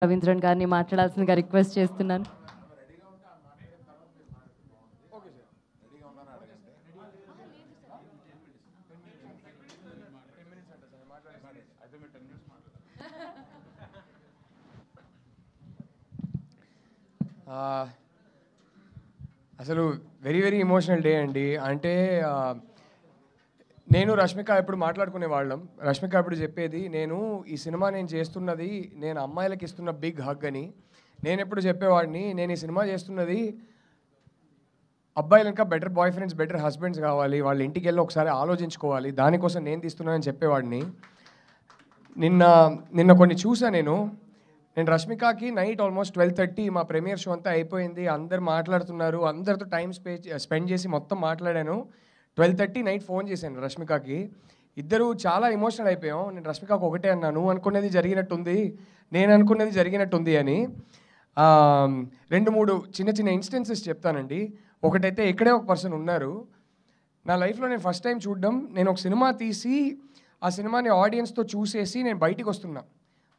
రవీంద్రన్ గారిని మాట్లాడాల్సిందిగా రిక్వెస్ట్ చేస్తున్నాను. అసలు వెరీ వెరీ ఎమోషనల్ డే అండి. అంటే నేను రష్మిక ఎప్పుడు మాట్లాడుకునే వాళ్ళం. రష్మిక ఎప్పుడు చెప్పేది, నేను ఈ సినిమా నేను చేస్తున్నది నేను అమ్మాయిలకి ఇస్తున్న బిగ్ హగ్ అని. నేను ఎప్పుడు చెప్పేవాడిని, నేను ఈ సినిమా చేస్తున్నది అబ్బాయిలు ఇంకా better boyfriends, better husbands కావాలి, వాళ్ళ ఇంటికి వెళ్ళి ఒకసారి ఆలోచించుకోవాలి, దానికోసం నేను తీస్తున్నానని చెప్పేవాడిని. నిన్న నిన్న కొన్ని చూసా నేను రష్మికకి నైట్ ఆల్మోస్ట్ 12:30 మా ప్రీమియర్ షో అంతా అయిపోయింది, అందరు మాట్లాడుతున్నారు, అందరితో టైం స్పెండ్ చేసి మొత్తం మాట్లాడాను. 12:30 నైట్ ఫోన్ చేశాను రష్మికకి. ఇద్దరు చాలా ఎమోషనల్ అయిపోయాం. నేను రష్మికకు ఒకటే అన్నా, నువ్వు అనుకున్నది జరిగినట్టుంది, నేను అనుకున్నది జరిగినట్టుంది అని. 2-3 చిన్న చిన్న ఇన్స్టెన్సెస్ చెప్తానండి. ఒకటైతే ఇక్కడే ఒక పర్సన్ ఉన్నారు, నా లైఫ్లో నేను ఫస్ట్ టైం చూడడం, నేను ఒక సినిమా తీసి ఆ సినిమాని ఆడియన్స్తో చూసేసి నేను బయటికి వస్తున్నా.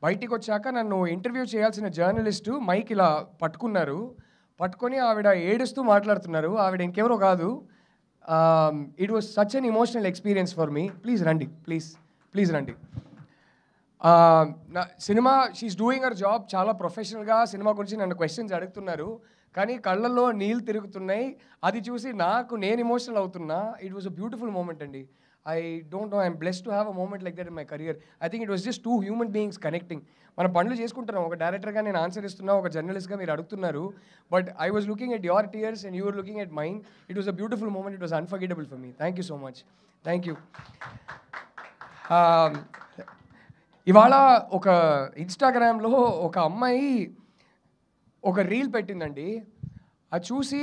బయటికి వచ్చాక నన్ను ఇంటర్వ్యూ చేయాల్సిన జర్నలిస్టు మైక్ ఇలా పట్టుకొని ఆవిడ ఏడుస్తూ మాట్లాడుతున్నారు. ఆవిడ ఇంకెవరో కాదు. It was such an emotional experience for me. Please రండి, ప్లీజ్ రండి. నా cinema she's doing her job చాలా ప్రొఫెషనల్గా. సినిమా గురించి నన్ను క్వశ్చన్స్ అడుగుతున్నారు, కానీ కళ్ళల్లో నీళ్ళు తిరుగుతున్నాయి. అది చూసి నేను ఎమోషనల్ అవుతున్నా. It was a beautiful moment అండి. I don't know, I'm blessed to have a moment like that in my career. I think it was just two human beings connecting. మనం పనులు చేసుకుంటున్నాం, ఒక డైరెక్టర్గా నేను ఆన్సర్ ఇస్తున్నా, ఒక జర్నలిస్ట్గా మీరు అడుగుతున్నారు. But I was looking at your tears and you were looking at mind. It was a beautiful moment. It was unforgettable for me. Thank you so much. Thank you. ఇవాళ ఒక ఇన్స్టాగ్రామ్లో ఒక అమ్మాయి ఒక రీల్ పెట్టిందండి. అది చూసి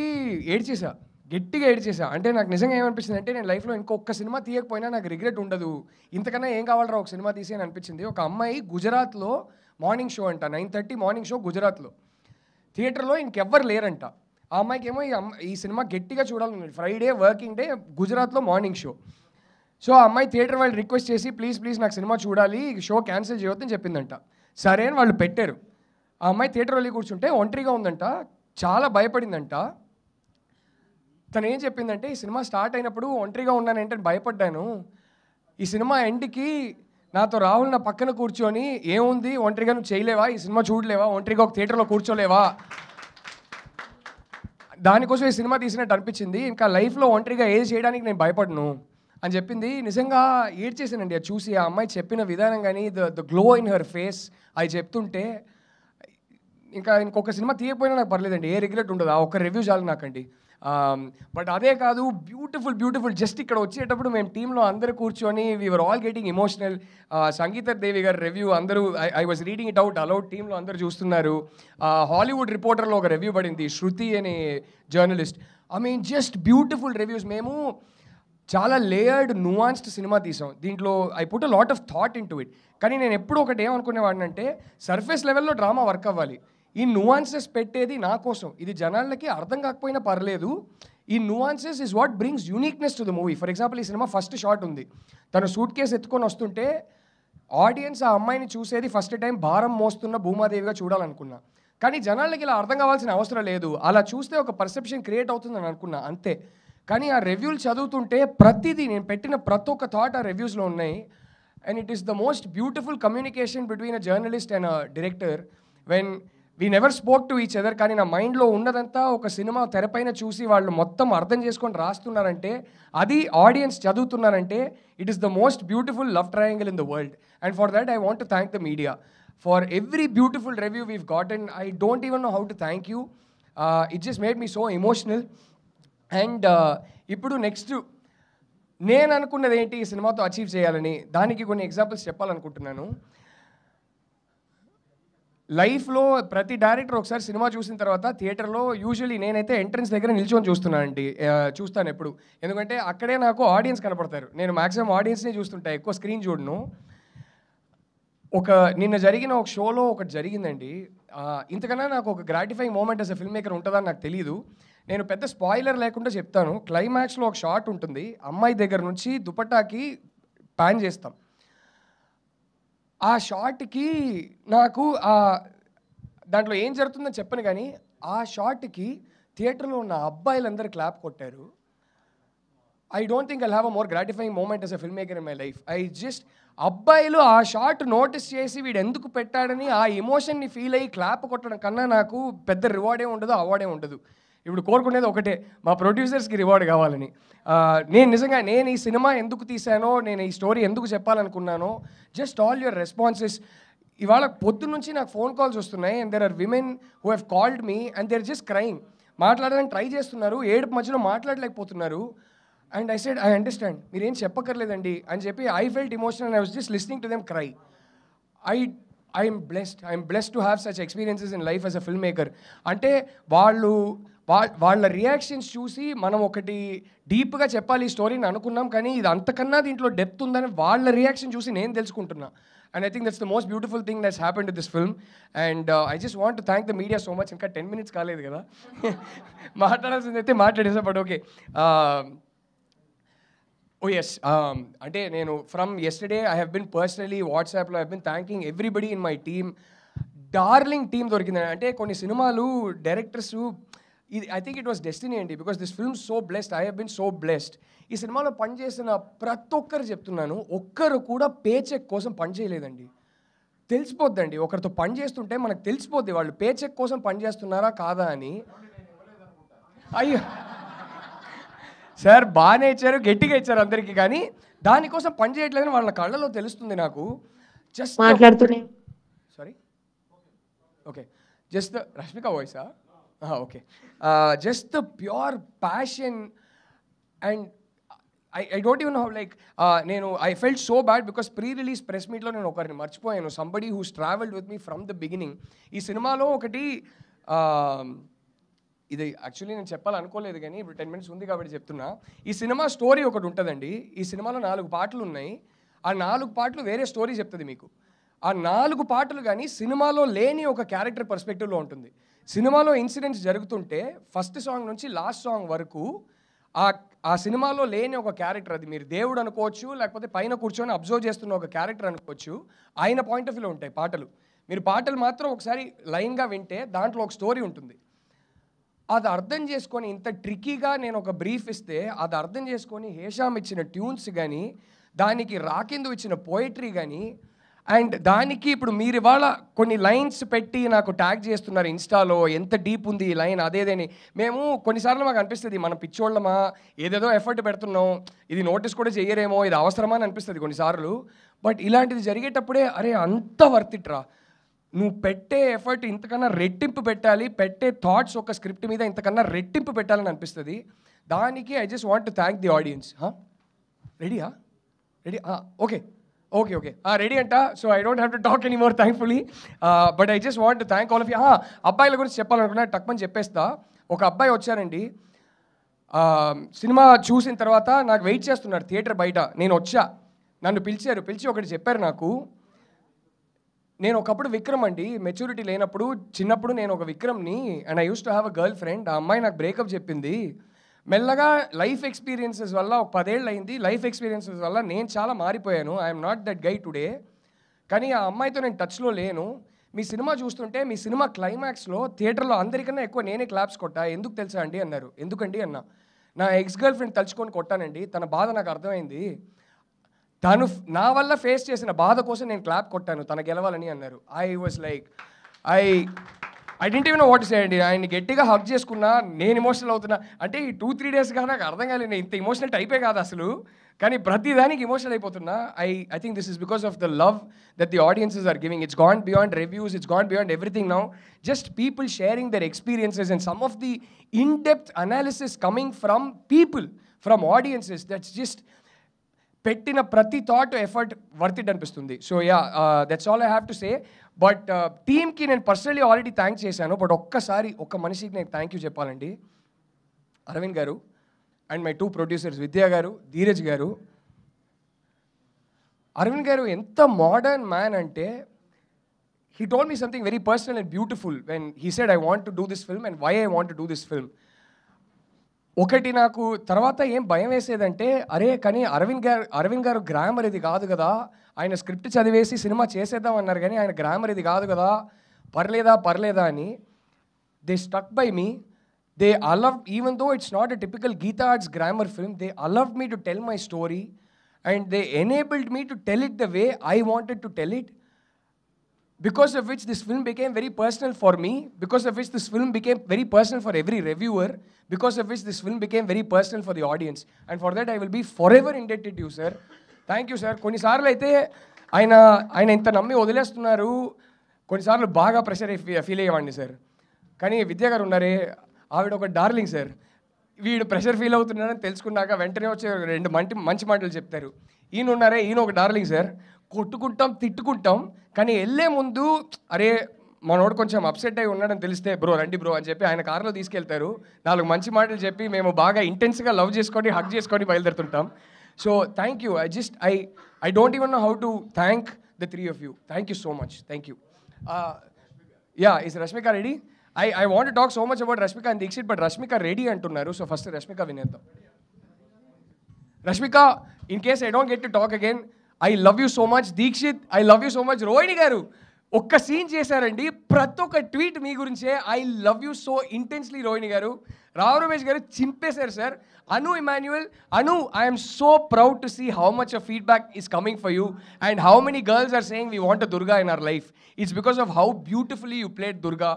గట్టిగా ఏడ్చేసా. అంటే నాకు నిజంగా ఏమనిపించింది అంటే, నేను లైఫ్లో ఇంకొక సినిమా తీయకపోయినా నాకు రిగ్రెట్ ఉండదు, ఇంతకన్నా ఏం కావాలరా ఒక సినిమా తీసి అని అనిపించింది. ఒక అమ్మాయి గుజరాత్లో మార్నింగ్ షో అంట, 9:30 మార్నింగ్ షో గుజరాత్లో, థియేటర్లో ఇంకెవ్వరు లేరంట. ఆ అమ్మాయికి ఏమో ఈ సినిమా గట్టిగా చూడాలన్నది. ఫ్రైడే వర్కింగ్ డే, గుజరాత్లో మార్నింగ్ షో. సో ఆ అమ్మాయి థియేటర్ వాళ్ళు రిక్వెస్ట్ చేసి, ప్లీజ్ నాకు సినిమా చూడాలి, షో క్యాన్సిల్ చేయొద్దని చెప్పిందంట. సరే అని వాళ్ళు పెట్టారు. ఆ అమ్మాయి థియేటర్ వెళ్ళి కూర్చుంటే ఒంటరిగా ఉందంట, చాలా భయపడిందంట. తను ఏం చెప్పిందంటే, ఈ సినిమా స్టార్ట్ అయినప్పుడు ఒంటరిగా ఉన్నానంటే భయపడ్డాను, ఈ సినిమా ఎండ్కి నాతో రాహుల్ నా పక్కన కూర్చొని, ఏముంది ఒంటరిగా నువ్వు చేయలేవా, ఈ సినిమా చూడలేవా, ఒంటరిగా ఒక థియేటర్లో కూర్చోలేవా, దానికోసం ఈ సినిమా తీసినట్టు అనిపించింది, ఇంకా లైఫ్లో ఒంటరిగా ఏది చేయడానికి నేను భయపడను అని చెప్పింది. నిజంగా ఏడ్చేసానండి అది చూసి. ఆ అమ్మాయి చెప్పిన విధానం కానీ, the glow in her face, అది చెప్తుంటే ఇంకొక సినిమా తీయకపోయినా నాకు పర్లేదండి, ఏ రిగ్రెట్ ఉండదు. ఆ ఒక్క రివ్యూ చాలు నాకండి. బట్ అదే కాదు, బ్యూటిఫుల్ జస్ట్ ఇక్కడ వచ్చేటప్పుడు మేము టీంలో అందరూ కూర్చొని వీఆర్ ఆల్ గెటింగ్ ఎమోషనల్. సంగీత దేవి గారి రివ్యూ అందరూ, I was reading it out allowed, టీంలో అందరూ చూస్తున్నారు. హాలీవుడ్ రిపోర్టర్లో ఒక రివ్యూ పడింది, శృతి అనే journalist. I mean just beautiful reviews. మేము చాలా లేయర్డ్ నువాన్స్డ్ సినిమా తీసాం, దీంట్లో I put a lot of thought in to it. కానీ నేను ఎప్పుడు ఒకటి ఏమనుకునేవాడిని అంటే, సర్ఫేస్ లెవెల్లో డ్రామా వర్క్ అవ్వాలి, ఈ నువాన్సెస్ పెట్టేది నా కోసం, ఇది జనాలకి అర్థం కాకపోయినా పర్లేదు, ఈ nuances is what brings uniqueness to the movie. For example, ఈ సినిమా ఫస్ట్ షాట్ ఉంది, తను సూట్ కేసు ఎత్తుకొని వస్తుంటే ఆడియన్స్ ఆ అమ్మాయిని చూసేది ఫస్ట్ టైం భారం మోస్తున్న భూమాదేవిగా చూడాలనుకున్నా. కానీ జనాలకి ఇలా అర్థం కావాల్సిన అవసరం లేదు, అలా చూస్తే ఒక పర్సెప్షన్ క్రియేట్ అవుతుందని అనుకున్నా, అంతే. కానీ ఆ రివ్యూలు చదువుతుంటే ప్రతిదీ, నేను పెట్టిన ప్రతి ఒక్క థాట్ ఆ రివ్యూస్లో ఉన్నాయి. And it is the most beautiful communication between a journalist and a director when we never spoke to each other. కానీ నా మైండ్లో ఉన్నదంతా ఒక సినిమా తెరపైన చూసి వాళ్ళు మొత్తం అర్థం చేసుకొని రాస్తున్నారంటే, అది ఆడియన్స్ చదువుతున్నారంటే, it is the most beautiful love triangle in the world. And for that I want to thank the media for every beautiful review we've gotten. I don't even know how to thank you. It just made me so emotional. And ఇప్పుడు next నేను అనుకున్నది ఏంటి ఈ సినిమాతో achieve చేయాలని, దానికి కొన్ని examples చెప్పాలనుకుంటున్నాను. లైఫ్లో ప్రతి డైరెక్టర్ ఒకసారి సినిమా చూసిన తర్వాత థియేటర్లో యూజువల్లీ నేనైతే ఎంట్రన్స్ దగ్గర నిల్చొని చూస్తాను ఎప్పుడు, ఎందుకంటే అక్కడే నాకు ఆడియన్స్ కనపడతారు. నేను మ్యాక్సిమం ఆడియన్స్నే చూస్తుంటా, ఎక్కువ స్క్రీన్ చూడను. నిన్న జరిగిన ఒక షోలో ఒకటి జరిగిందండి, ఇంతకన్నా నాకు ఒక gratifying moment as a film maker ఉంటుందని నాకు తెలీదు. నేను పెద్ద స్పాయిలర్ లేకుండా చెప్తాను. క్లైమాక్స్లో ఒక షాట్ ఉంటుంది, అమ్మాయి దగ్గర నుంచి దుపట్టాకి ప్యాన్ చేస్తాం. ఆ షాట్కి నాకు దాంట్లో ఏం జరుగుతుందో చెప్పను కానీ ఆ షాట్కి థియేటర్లో ఉన్న అబ్బాయిలందరూ క్లాప్ కొట్టారు. I don't think I'll have a more gratifying moment as a film maker in my life. అబ్బాయిలు ఆ షాట్ నోటీస్ చేసి వీడు ఎందుకు పెట్టాడని ఆ ఎమోషన్ని ఫీల్ అయ్యి క్లాప్ కొట్టడం కన్నా నాకు పెద్ద రివార్డే ఉండదు, అవార్డే ఉండదు. ఇప్పుడు కోరుకునేది ఒకటే, మా ప్రొడ్యూసర్స్కి రివార్డ్ కావాలని. నేను ఈ సినిమా ఎందుకు తీశానో, నేను ఈ స్టోరీ ఎందుకు చెప్పాలనుకున్నానో, జస్ట్ ఆల్ యువర్ రెస్పాన్సెస్. ఇవాళ పొద్దున్న నుంచి నాకు ఫోన్ కాల్స్ వస్తున్నాయి and there are women who have called me and they are just crying. మాట్లాడడానికి ట్రై చేస్తున్నారు, ఏడుపు మధ్యలో మాట్లాడలేకపోతున్నారు. And I said, I understand, మీరేం చెప్పక్కర్లేదండి అని చెప్పి I felt emotional and I was just listening to them cry. I'm blessed to have such experiences in life as a film maker. అంటే వాళ్ళ రియాక్షన్స్ చూసి మనం ఒకటి డీప్గా చెప్పాలి ఈ స్టోరీని అనుకున్నాం, కానీ ఇది అంతకన్నా దీంట్లో డెప్త్ ఉందని వాళ్ళ రియాక్షన్ చూసి నేను తెలుసుకుంటున్నా. And I think that's the most beautiful thing that's happened to this film. And I just want to thank the media so much. Inka 10 minutes కాలేదు కదా, మాట్లాడాల్సిందైతే మాట్లాడేసా. బట్ ఓకే, oh yes, అంటే నేను from yesterday I have been personally WhatsAppలో I have been thanking everybody in my team. Darling team దొరికింది. అంటే కొన్ని సినిమాలు డైరెక్టర్స్, ఇది I think it was destiny అండి, because this film so blessed. I have been so blessed. ఈ సినిమాలో పనిచేసిన ప్రతి ఒక్కరు చెప్తున్నాను, ఒక్కరు కూడా పే చెక్ కోసం పనిచేయలేదండి. తెలిసిపోద్దండి, ఒకరితో పని చేస్తుంటే మనకు తెలిసిపోద్ది వాళ్ళు పే చెక్ కోసం పనిచేస్తున్నారా కాదా అని. అయ్యో సార్, బాగానే ఇచ్చారు, గట్టిగా ఇచ్చారు అందరికీ, కానీ దానికోసం పని చేయట్లేదని వాళ్ళ కళ్ళలో తెలుస్తుంది నాకు. జస్ట్ మాట్లాడుతూనే sorry, okay, just the Rashmika వాయిసా, okay, just the pure passion. And I don't even know how, like, I felt so bad because pre-release press meetలో నేను ఒకరిని మర్చిపోయాను, somebody who's traveled with me from the beginning. ఈ సినిమాలో ఒకటి, ఇది actually నేను చెప్పాలనుకోలేదు కానీ ఇప్పుడు 10 minutes ఉంది కాబట్టి చెప్తున్నా. ఈ సినిమా స్టోరీ ఒకటి ఉంటుందండి. ఈ సినిమాలో 4 పాటలు ఉన్నాయి. ఆ 4 పాటలు వేరే స్టోరీ చెప్తుంది మీకు. ఆ 4 పాటలు కానీ సినిమాలో లేని ఒక క్యారెక్టర్ పర్స్పెక్టివ్లో ఉంటుంది. సినిమాలో ఇన్సిడెంట్స్ జరుగుతుంటే ఫస్ట్ సాంగ్ నుంచి లాస్ట్ సాంగ్ వరకు ఆ సినిమాలో లేని ఒక క్యారెక్టర్, అది మీరు దేవుడు అనుకోవచ్చు, లేకపోతే పైన కూర్చొని అబ్జర్వ్ చేస్తున్న ఒక క్యారెక్టర్ అనుకోవచ్చు, ఆయన పాయింట్ ఆఫ్ వ్యూలో ఉంటాయి పాటలు. మీరు పాటలు మాత్రం ఒకసారి లైన్గా వింటే దాంట్లో ఒక స్టోరీ ఉంటుంది. అది అర్థం చేసుకొని, ఇంత ట్రిక్కీగా నేను ఒక బ్రీఫ్ ఇస్తే అది అర్థం చేసుకొని హేషామ్ ఇచ్చిన ట్యూన్స్ కానీ, దానికి రాకిందు ఇచ్చిన పోయిటరీ కానీ, అండ్ దానికి ఇప్పుడు మీరు ఇవాళ కొన్ని లైన్స్ పెట్టి నాకు ట్యాగ్ చేస్తున్నారు ఇన్స్టాలో, ఎంత డీప్ ఉంది ఈ లైన్ అదేదని. మేము కొన్నిసార్లు మాకు అనిపిస్తుంది మనం పిచ్చోళ్ళమా, ఏదేదో ఎఫర్ట్ పెడుతున్నాం, ఇది నోటీస్ కూడా చెయ్యరేమో, ఇది అవసరమా అని అనిపిస్తుంది కొన్నిసార్లు. బట్ ఇలాంటిది జరిగేటప్పుడే అరే అంత వర్త్ ఇట్ రా, నువ్వు పెట్టే ఎఫర్ట్ ఇంతకన్నా రెట్టింపు పెట్టాలి, పెట్టే థాట్స్ ఒక స్క్రిప్ట్ మీద ఇంతకన్నా రెట్టింపు పెట్టాలని అనిపిస్తుంది. దానికి I just want to thank the audience. రెడీయా? Ready? Okay okay okay, ready అంట. So I don't have to talk any more thankfully, but I just want to thank all of you. అబ్బాయిల గురించి చెప్పాలనుకున్నా, టక్మని చెప్పేస్తా. ఒక అబ్బాయి వచ్చారండి, సినిమా చూసిన తర్వాత నాకు వెయిట్ చేస్తున్నారు థియేటర్ బయట. నేను వచ్చా, నన్ను పిలిచి ఒకటి చెప్పారు నాకు. నేను ఒకప్పుడు విక్రమ్ అండి, మెచ్యూరిటీ లేనప్పుడు చిన్నప్పుడు నేను ఒక విక్రమ్ని, and I use to have a girl friend. ఆ అమ్మాయి నాకు బ్రేకప్ చెప్పింది. మెల్లగా లైఫ్ ఎక్స్పీరియన్సెస్ వల్ల, ఒక 10 ఏళ్ళు అయింది, లైఫ్ ఎక్స్పీరియన్సెస్ వల్ల నేను చాలా మారిపోయాను. I'm not that guy today. కానీ ఆ అమ్మాయితో నేను టచ్లో లేను. మీ సినిమా చూస్తుంటే మీ సినిమా క్లైమాక్స్లో థియేటర్లో అందరికన్నా ఎక్కువ నేనే క్లాప్స్ కొట్టా. ఎందుకు తెలుసా అండి అన్నారు. ఎందుకండి అన్నా. నా ఎక్స్ గర్ల్ ఫ్రెండ్ తలుచుకొని కొట్టానండి, తన బాధ నాకు అర్థమైంది, తను నా వల్ల ఫేస్ చేసిన బాధ కోసం నేను క్లాప్ కొట్టాను, తన గెలవాలని అన్నారు. I was like, I didn't even know what to say అండి. ఆయన్ని గట్టిగా హగ్ చేసుకున్నా, నేను ఎమోషనల్ అవుతున్నా. అంటే ఈ 2-3 డేస్గా నాకు అర్థం కాలేదు, నేను ఇంత ఎమోషనల్ టైపే కాదు అసలు, కానీ ప్రతిదానికి ఎమోషనల్ అయిపోతున్నా. I think this is because of the love that the audiences are giving. It's gone beyond reviews, it's gone beyond everything now. Just people sharing their experiences and some of the in-depth analysis coming from people, from audiences. That's just పెట్టిన ప్రతి thought effort worth it అనిపిస్తుంది. So yeah, that's all I have to say. But టీమ్కి నేను personally already thanks చేశాను. But ఒక్కసారి ఒక్క మనిషికి నేను థ్యాంక్ యూ చెప్పాలండి. అరవింద్ గారు అండ్ మై 2 ప్రొడ్యూసర్స్, విద్యా గారు, ధీరజ్ గారు. అరవింద్ గారు ఎంత మోడర్న్ మ్యాన్ అంటే, he told me something very personal and beautiful when he said I want to do this film and why I want to do this film. ఒకటి నాకు తర్వాత ఏం భయం వేసేదంటే, అరే కానీ అరవింద్ గారు గ్రామర్ ఇది కాదు కదా, ఆయన స్క్రిప్ట్ చదివేసి సినిమా చేసేద్దాం అన్నారు కానీ ఆయన గ్రామర్ ఇది కాదు కదా, పర్లేదా పర్లేదా అని they stuck by me. They allowed, even though it's not a typical Geeta Arts grammar film, they allowed me to tell my story and they enabled me to tell it the way I wanted to tell it. Because of which this film became very personal for me, because of which this film became very personal for every reviewer, because of which this film became very personal for the audience. And for that I will be forever indebted to you, sir. Thank you, sir. కొన్నిసార్లు అయితే ఆయన ఇంత నమ్మి వదిలేస్తున్నారు, కొన్నిసార్లు బాగా pressure feel అయ్యేవాడిని sir. కానీ విద్యా గారు ఉన్నారే, ఆవిడ ఒక డార్లింగ్ సార్. వీడు ప్రెషర్ ఫీల్ అవుతున్నారని తెలుసుకున్నాక వెంటనే వచ్చి రెండు మంచి మాటలు చెప్తారు. ఈయన ఉన్నారే, ఈయన ఒక డార్లింగ్ సార్. కొట్టుకుంటాం, తిట్టుకుంటాం, కానీ వెళ్ళే ముందు అరే మనోడు కొంచెం అప్సెట్ అయి ఉన్నాడని తెలిస్తే బ్రో రండి బ్రో అని చెప్పి ఆయన కార్లో తీసుకెళ్తారు. 4 మంచి మాటలు చెప్పి మేము బాగా ఇంటెన్స్గా లవ్ చేసుకొని హగ్ చేసుకొని బయలుదేరుతుంటాం. So thank you. I don't even know how to thank the 3 of you. Thank you so much. Thank you. Is Rashmika ready? I want to talk so much about Rashmika and Deekshit, but Rashmika ready antunnaru. So first Rashmika vineddam. Rashmika, in case I don't get to talk again, I love you so much. Deekshit, I love you so much. Rohini garu ఒక్క scene చేశారండి, ప్రతి ఒక్క tweet మీ గురించే. I love you so intensely Rohini garu. Rao Ramesh garu చింపేశారు sir. Anu Emmanuel, Anu, I'm so proud to see how much of feedback is coming for you and how many girls are saying we want a Durga in our life. It's because of how beautifully you played Durga.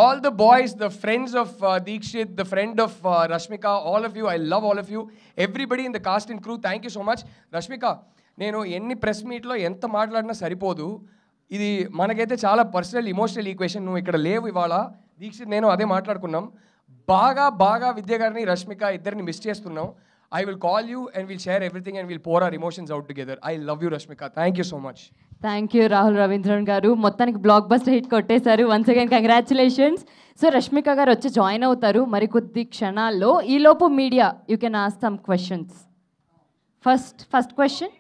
All the boys, the friends of Deekshit, the friend of Rashmika, all of you, I love all of you. Everybody in the cast and crew, thank you so much. Rashmika, నేను ఎన్ని press మీట్లో ఎంత మాట్లాడినా సరిపోదు. ఇది మనకైతే చాలా personal emotional equation. నువ్వు ఇక్కడ లేవు ఇవాళ. దీక్షిత్ నేను అదే మాట్లాడుకున్నాం. బాగా విద్య గారిని, రష్మిక ఇద్దరిని మిస్ చేస్తున్నాం. I will call you and we'll share everything and we'll pour our emotions out together. I love you, Rashmika. Thank you so much. Thank you Rahul Ravindran గారు. మొత్తానికి బ్లాక్ బస్టర్ హిట్ కొట్టేశారు. Once again congratulations. So Rashmika గారు వచ్చి join అవుతారు మరికొద్ది క్షణాల్లో. ఈలోపు media you can ask some questions. First question.